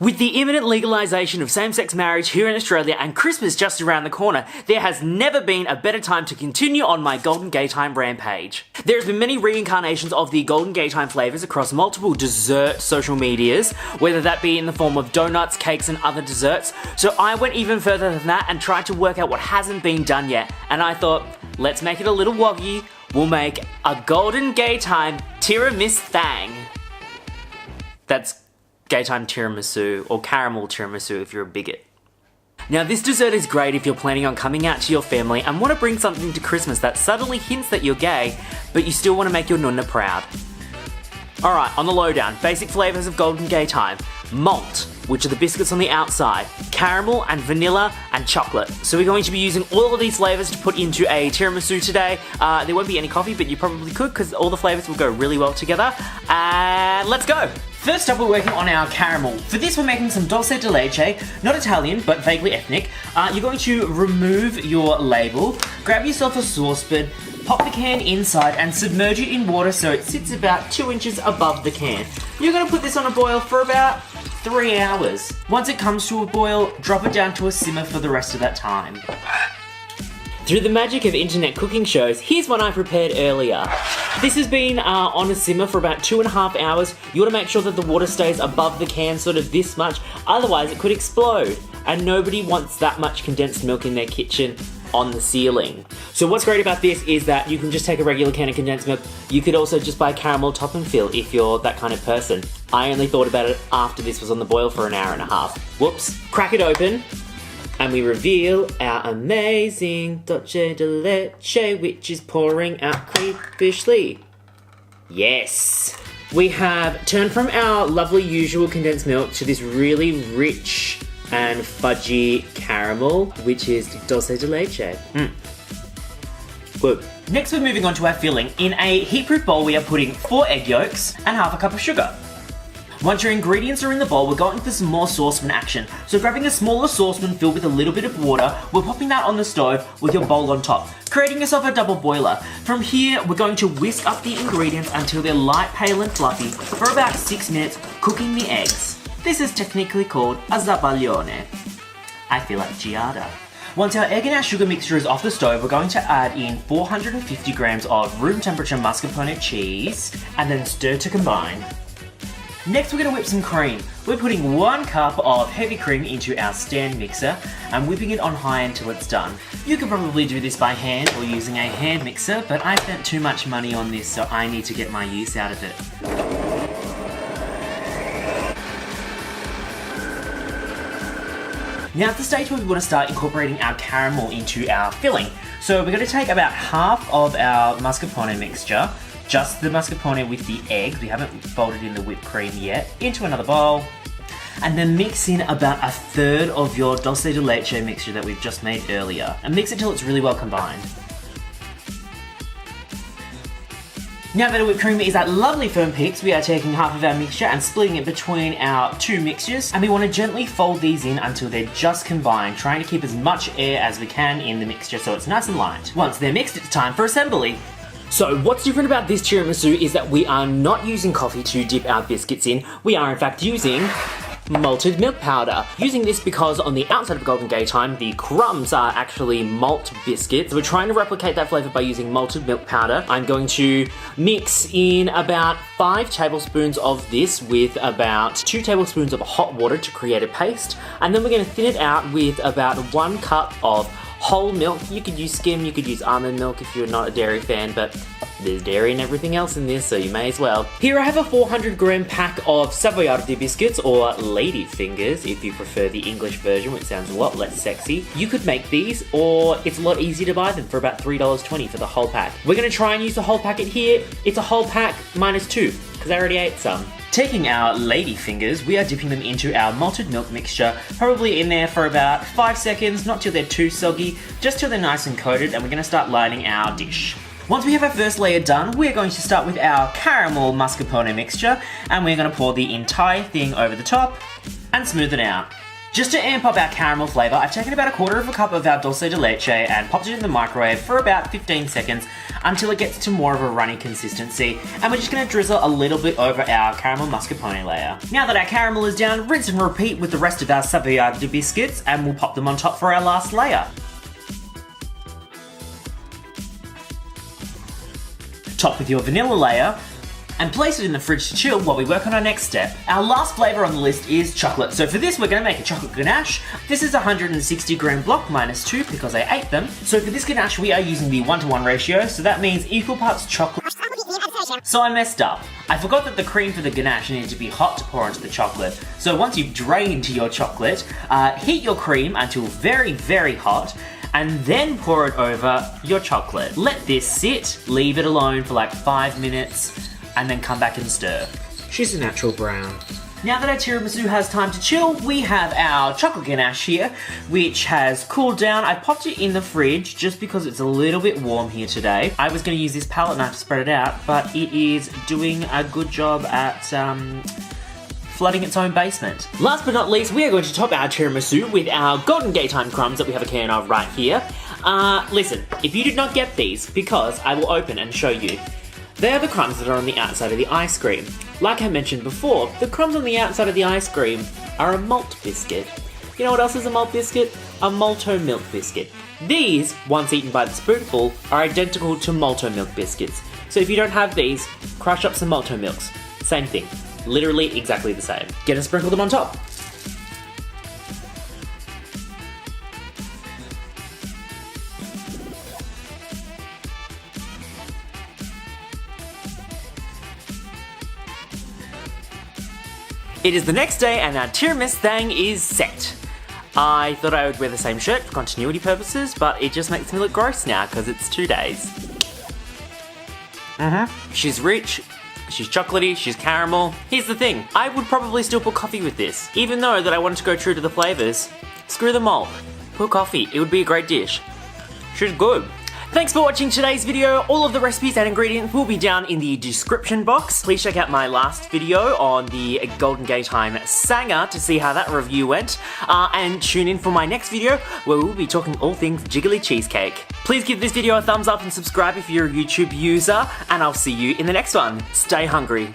With the imminent legalisation of same-sex marriage here in Australia and Christmas just around the corner, there has never been a better time to continue on my Golden Gaytime rampage. There has been many reincarnations of the Golden Gaytime flavours across multiple dessert social medias, whether that be in the form of donuts, cakes and other desserts, so I went even further than that and tried to work out what hasn't been done yet, and I thought, let's make it a little woggy, we'll make a Golden Gaytime Tiramisu-THANG. That's Gaytime Tiramisu, or caramel tiramisu if you're a bigot. Now this dessert is great if you're planning on coming out to your family and want to bring something to Christmas that subtly hints that you're gay, but you still want to make your nonna proud. Alright, on the lowdown, basic flavours of Golden Gaytime. Malt, which are the biscuits on the outside, caramel and vanilla and chocolate. So we're going to be using all of these flavours to put into a tiramisu today. There won't be any coffee, but you probably could because all the flavours will go really well together. And let's go! First up, we're working on our caramel. For this, we're making some dulce de leche, not Italian, but vaguely ethnic. You're going to remove your label, grab yourself a saucepan, pop the can inside and submerge it in water so it sits about 2 inches above the can. You're going to put this on a boil for about 3 hours. Once it comes to a boil, drop it down to a simmer for the rest of that time. Through the magic of internet cooking shows, here's one I prepared earlier. This has been on a simmer for about 2.5 hours. You want to make sure that the water stays above the can, sort of this much, otherwise it could explode. And nobody wants that much condensed milk in their kitchen on the ceiling. So what's great about this is that you can just take a regular can of condensed milk. You could also just buy caramel top and fill if you're that kind of person. I only thought about it after this was on the boil for an hour and a half. Whoops. Crack it open. And we reveal our amazing dulce de leche, which is pouring out creepishly. Yes! We have turned from our lovely usual condensed milk to this really rich and fudgy caramel, which is dulce de leche. Good. Next, we're moving on to our filling. In a heat-proof bowl, we are putting 4 egg yolks and half a cup of sugar. Once your ingredients are in the bowl, we're going for some more saucepan action. So grabbing a smaller saucepan filled with a little bit of water, we're popping that on the stove with your bowl on top, creating yourself a double boiler. From here, we're going to whisk up the ingredients until they're light, pale and fluffy for about 6 minutes, cooking the eggs. This is technically called a zabaglione. I feel like Giada. Once our egg and our sugar mixture is off the stove, we're going to add in 450 grams of room temperature mascarpone cheese and then stir to combine. Next, we're going to whip some cream. We're putting 1 cup of heavy cream into our stand mixer and whipping it on high until it's done. You could probably do this by hand or using a hand mixer, but I spent too much money on this, so I need to get my use out of it. Now at the stage where we want to start incorporating our caramel into our filling. So we're going to take about half of our mascarpone mixture, just the mascarpone with the eggs, we haven't folded in the whipped cream yet, into another bowl, and then mix in about 1/3 of your dulce de leche mixture that we've just made earlier, and mix it till it's really well combined. Now that our whipped cream is at lovely firm peaks, we are taking half of our mixture and splitting it between our 2 mixtures, and we want to gently fold these in until they're just combined, trying to keep as much air as we can in the mixture so it's nice and light. Once they're mixed, it's time for assembly. So what's different about this tiramisu is that we are not using coffee to dip our biscuits in, we are in fact using malted milk powder. Using this because on the outside of Golden Gaytime, the crumbs are actually malt biscuits. So we're trying to replicate that flavour by using malted milk powder. I'm going to mix in about 5 tablespoons of this with about 2 tablespoons of hot water to create a paste. And then we're going to thin it out with about 1 cup of whole milk. You could use skim, you could use almond milk if you're not a dairy fan, but there's dairy and everything else in this, so you may as well. Here I have a 400 gram pack of Savoiardi biscuits, or lady fingers if you prefer the English version, which sounds a lot less sexy. You could make these, or it's a lot easier to buy them for about $3.20 for the whole pack. We're going to try and use the whole packet here. It's a whole pack minus 2, because I already ate some. Taking our lady fingers, we are dipping them into our malted milk mixture, probably in there for about 5 seconds, not till they're too soggy, just till they're nice and coated, and we're going to start lining our dish. Once we have our first layer done, we're going to start with our caramel mascarpone mixture, and we're going to pour the entire thing over the top and smooth it out. Just to amp up our caramel flavour, I've taken about 1/4 cup of our dulce de leche and popped it in the microwave for about 15 seconds until it gets to more of a runny consistency, and we're just going to drizzle a little bit over our caramel mascarpone layer. Now that our caramel is down, rinse and repeat with the rest of our Savoiardi biscuits, and we'll pop them on top for our last layer. Top with your vanilla layer, and place it in the fridge to chill while we work on our next step. Our last flavour on the list is chocolate. So for this, we're going to make a chocolate ganache. This is a 160 gram block minus 2 because I ate them. So for this ganache, we are using the 1:1 ratio. So that means equal parts chocolate. So I messed up. I forgot that the cream for the ganache needed to be hot to pour into the chocolate. So once you've drained your chocolate, heat your cream until very, very hot, and then pour it over your chocolate. Let this sit, leave it alone for like 5 minutes, and then come back and stir. She's a natural brown. Now that our tiramisu has time to chill, we have our chocolate ganache here, which has cooled down. I popped it in the fridge just because it's a little bit warm here today. I was going to use this palette knife to spread it out, but it is doing a good job at flooding its own basement. Last but not least, we are going to top our tiramisu with our Golden Gaytime Crumbs that we have a can of right here. Listen, if you did not get these, because I will open and show you, they are the crumbs that are on the outside of the ice cream. Like I mentioned before, the crumbs on the outside of the ice cream are a malt biscuit. You know what else is a malt biscuit? A malt-o-milk biscuit. These, once eaten by the spoonful, are identical to malt-o-milk biscuits. So if you don't have these, crush up some malt-o-milks. Same thing. Literally exactly the same. Get and sprinkle them on top. It is the next day and our TIRA-MISS-THANG is set. I thought I would wear the same shirt for continuity purposes, but it just makes me look gross now because it's 2 days. She's rich, she's chocolatey, she's caramel. Here's the thing, I would probably still put coffee with this. Even though that I wanted to go true to the flavours, screw the malt. Put coffee, it would be a great dish. She's good. Thanks for watching today's video. All of the recipes and ingredients will be down in the description box. Please check out my last video on the Golden Gaytime Sanger to see how that review went. And tune in for my next video where we'll be talking all things jiggly cheesecake. Please give this video a thumbs up and subscribe if you're a YouTube user, and I'll see you in the next one. Stay hungry.